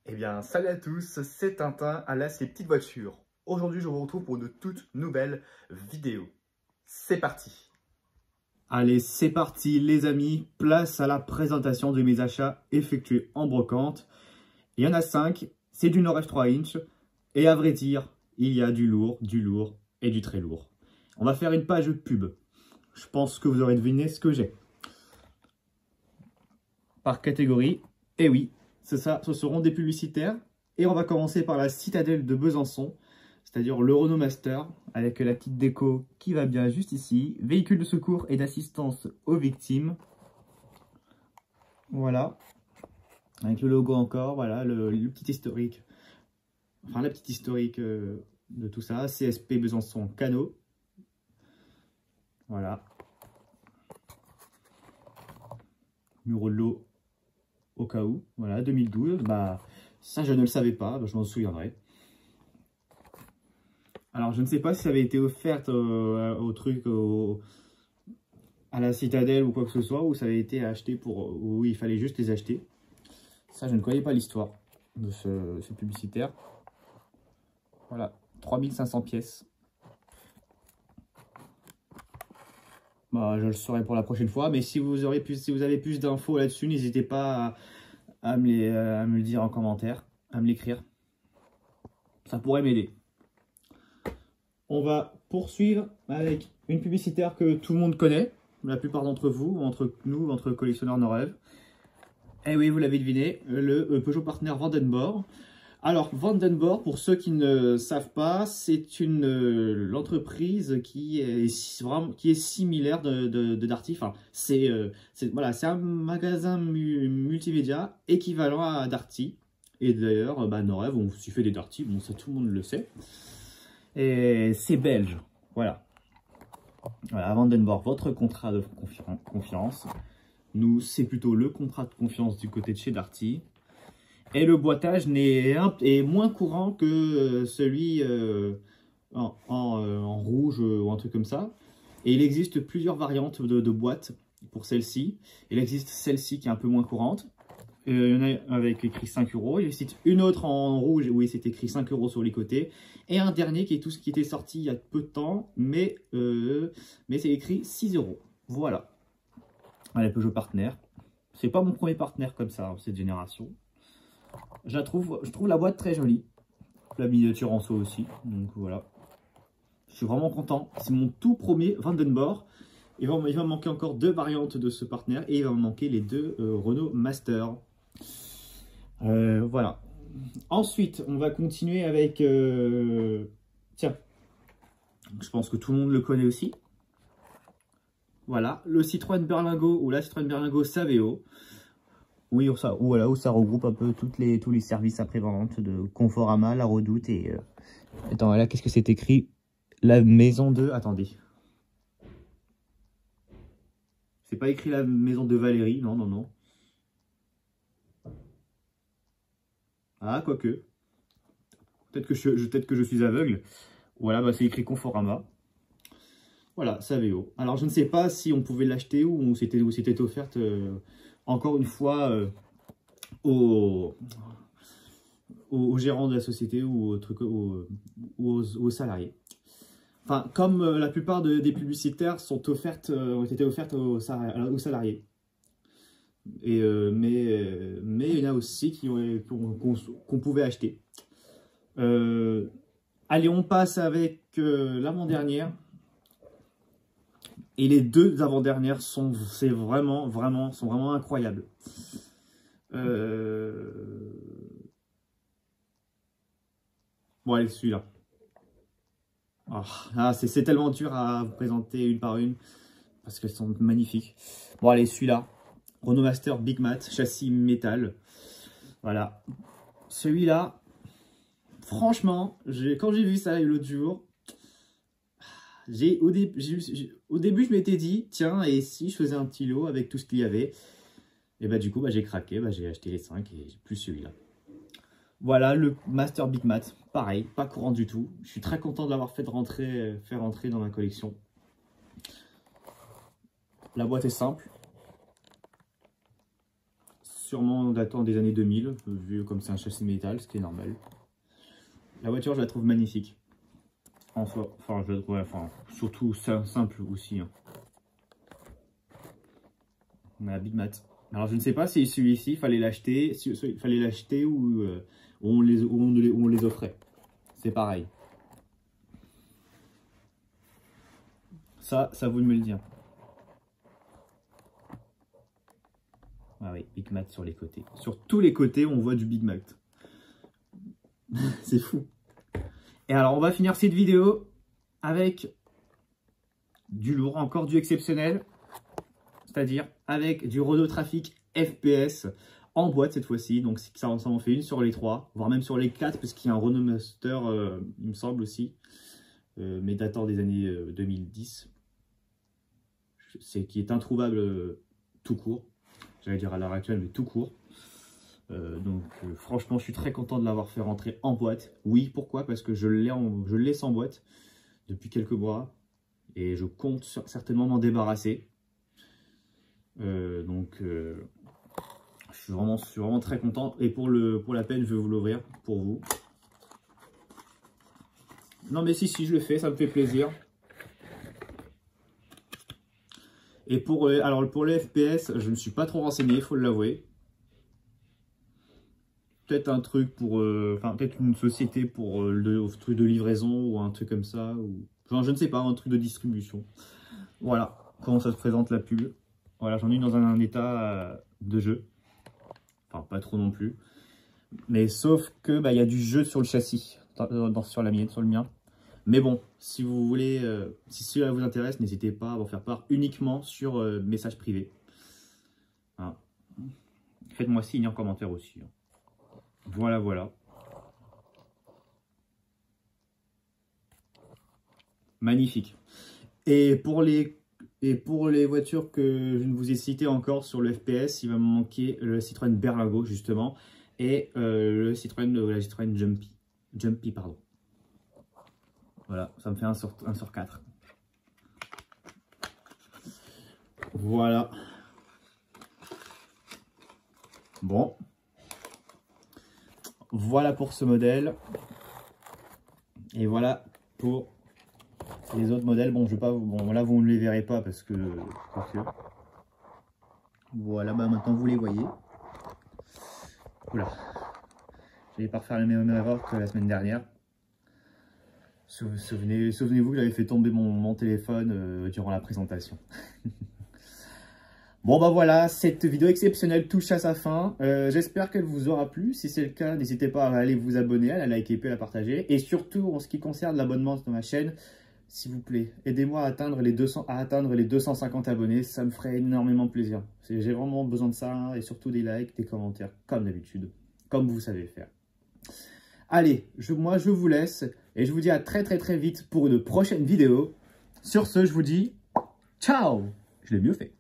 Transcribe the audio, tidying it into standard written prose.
Eh bien, salut à tous, c'est Tintin, alias les petites voitures. Aujourd'hui, je vous retrouve pour une toute nouvelle vidéo. C'est parti! Allez, c'est parti les amis, place à la présentation de mes achats effectués en brocante. Il y en a 5, c'est du Nord F3 inch, et à vrai dire, il y a du lourd et du très lourd. On va faire une page pub. Je pense que vous aurez deviné ce que j'ai. Par catégorie, et oui, c'est ça, ce seront des publicitaires. Et on va commencer par la citadelle de Besançon, c'est-à-dire le Renault Master, avec la petite déco qui va bien juste ici. Véhicule de secours et d'assistance aux victimes. Voilà. Avec le logo encore, voilà, le petit historique. Enfin, la petite historique de tout ça. CSP Besançon Cano. Voilà. Numéro de lot au cas où. Voilà, 2012. Bah, ça, je ne le savais pas. Bah, je m'en souviendrai. Alors, je ne sais pas si ça avait été offert au truc, à la citadelle ou quoi que ce soit, ou ça avait été acheté pour... où il fallait juste les acheter. Ça, je ne connais pas l'histoire de ce publicitaire. Voilà, 3500 pièces. Bah, je le saurai pour la prochaine fois, mais si vous avez plus d'infos là-dessus, n'hésitez pas à me le dire en commentaire, à me l'écrire. Ça pourrait m'aider. On va poursuivre avec une publicitaire que tout le monde connaît, la plupart d'entre vous, entre nous, entre collectionneurs Norev. Eh oui, vous l'avez deviné, le Peugeot Partner Vandenborg. Alors, Vandenborg, pour ceux qui ne savent pas, c'est l'entreprise qui est similaire de Darty. Enfin, c'est un magasin multimédia équivalent à Darty. Et d'ailleurs, Norev, on s'y fait des Darty, bon, ça tout le monde le sait. Et c'est belge, voilà. Voilà, Vandenborg, votre contrat de confiance. Nous, c'est plutôt le contrat de confiance du côté de chez Darty. Et le boitage est moins courant que celui en rouge ou un truc comme ça. Et il existe plusieurs variantes de boîtes pour celle-ci. Il existe celle-ci qui est un peu moins courante. Il y en a avec écrit 5 €. Il existe une autre en rouge où c'est écrit 5 € sur les côtés. Et un dernier qui est tout ce qui était sorti il y a peu de temps, mais c'est écrit 6 €. Voilà. Allez, Peugeot Partner. C'est pas mon premier partenaire comme ça, cette génération. Je trouve la boîte très jolie. La miniature en soi aussi. Donc voilà. Je suis vraiment content. C'est mon tout premier Vandenborg. Il va me manquer encore 2 variantes de ce partenaire. Et il va me manquer les 2 Renault Master. Voilà. Ensuite, on va continuer avec... Tiens. Je pense que tout le monde le connaît aussi. Voilà. Le Citroën Berlingo ou la Citroën Berlingo Saveo. Oui, où ça regroupe un peu tous les services après-vente de Conforama, La Redoute et... Attends, là, qu'est-ce que c'est écrit? La maison de... Attendez. C'est pas écrit la maison de Valérie, non, non, non. Ah, quoique. Peut-être que je suis aveugle. Voilà, bah, c'est écrit Conforama. Voilà, Saveo. Alors, je ne sais pas si on pouvait l'acheter ou c'était offerte, encore une fois, au gérant de la société ou aux salariés. Enfin, comme la plupart des publicitaires ont été offertes aux salariés. Et, mais il y en a aussi qu'on pouvait acheter. Allez, on passe avec l'avant-dernière. Et les 2 avant-dernières sont vraiment incroyables. Bon, allez, celui-là. Oh, c'est tellement dur à vous présenter une par une, parce qu'elles sont magnifiques. Bon, allez, celui-là. Renault Master Big Mat, châssis métal. Voilà. Celui-là, franchement, quand j'ai vu ça l'autre jour, au début, je m'étais dit, tiens, et si je faisais un petit lot avec tout ce qu'il y avait? Et bah du coup, j'ai craqué, j'ai acheté les 5 et plus celui-là. Voilà, le Master Big Mat, pareil, pas courant du tout. Je suis très content de l'avoir fait rentrer dans ma collection. La boîte est simple. sûrement datant des années 2000, vu comme c'est un châssis métal, ce qui est normal. La voiture, je la trouve magnifique. En soi, enfin, je la trouve, enfin, surtout simple aussi. Hein. On a Big Mat. Alors, je ne sais pas si celui-ci, il fallait l'acheter, ou on les offrait. C'est pareil. Ça vous de me le dire. Ah oui, Big Mat sur les côtés. Sur tous les côtés, on voit du Big Mat. C'est fou. Et alors, on va finir cette vidéo avec du lourd, encore du exceptionnel. C'est-à-dire avec du Renault Trafic FPS en boîte cette fois-ci. Donc, ça en fait une sur les 3, voire même sur les 4, parce qu'il y a un Renault Master, il me semble aussi, mais datant des années 2010. Qui est introuvable tout court. J'allais dire à l'heure actuelle, mais tout court. Franchement, je suis très content de l'avoir fait rentrer en boîte. Oui, pourquoi? Parce que je l'ai sans boîte depuis quelques mois. Et je compte certainement m'en débarrasser. Je suis vraiment très content. Et pour la peine, je vais vous l'ouvrir pour vous. Non mais si, je le fais, ça me fait plaisir. Et pour le FPS, je ne me suis pas trop renseigné, il faut l'avouer. Peut-être un truc pour... peut-être une société pour le truc de livraison ou un truc comme ça. Enfin, je ne sais pas, un truc de distribution. Voilà comment ça se présente la pub. Voilà, j'en ai une dans un état de jeu. Enfin, pas trop non plus. Mais sauf que y a du jeu sur le châssis, sur le mien. Mais bon, si vous voulez, si cela vous intéresse, n'hésitez pas à m'en faire part uniquement sur message privé. Hein. Faites-moi signe en commentaire aussi. Hein. Voilà. Magnifique. Et pour les voitures que je ne vous ai citées encore sur le FPS, il va me manquer le Citroën Berlingo justement et la Citroën Jumpy, pardon. Voilà, ça me fait 1 sur 4. Voilà. Bon. Voilà pour ce modèle. Et voilà pour les autres modèles. Bon, je vais pas. Bon, là vous ne les verrez pas parce que. Voilà, maintenant vous les voyez. Oula. Je vais pas refaire la même erreur que la semaine dernière. Souvenez-vous que j'avais fait tomber mon téléphone durant la présentation. Bon voilà, cette vidéo exceptionnelle touche à sa fin. J'espère qu'elle vous aura plu. Si c'est le cas, n'hésitez pas à aller vous abonner, à la liker et à la partager. Et surtout, en ce qui concerne l'abonnement de ma chaîne, s'il vous plaît, aidez-moi à atteindre les 250 abonnés. Ça me ferait énormément plaisir. J'ai vraiment besoin de ça. Et surtout des likes, des commentaires, comme d'habitude. Comme vous savez faire. Allez, moi je vous laisse. Et je vous dis à très vite pour une prochaine vidéo. Sur ce, je vous dis ciao. Je l'ai mieux fait.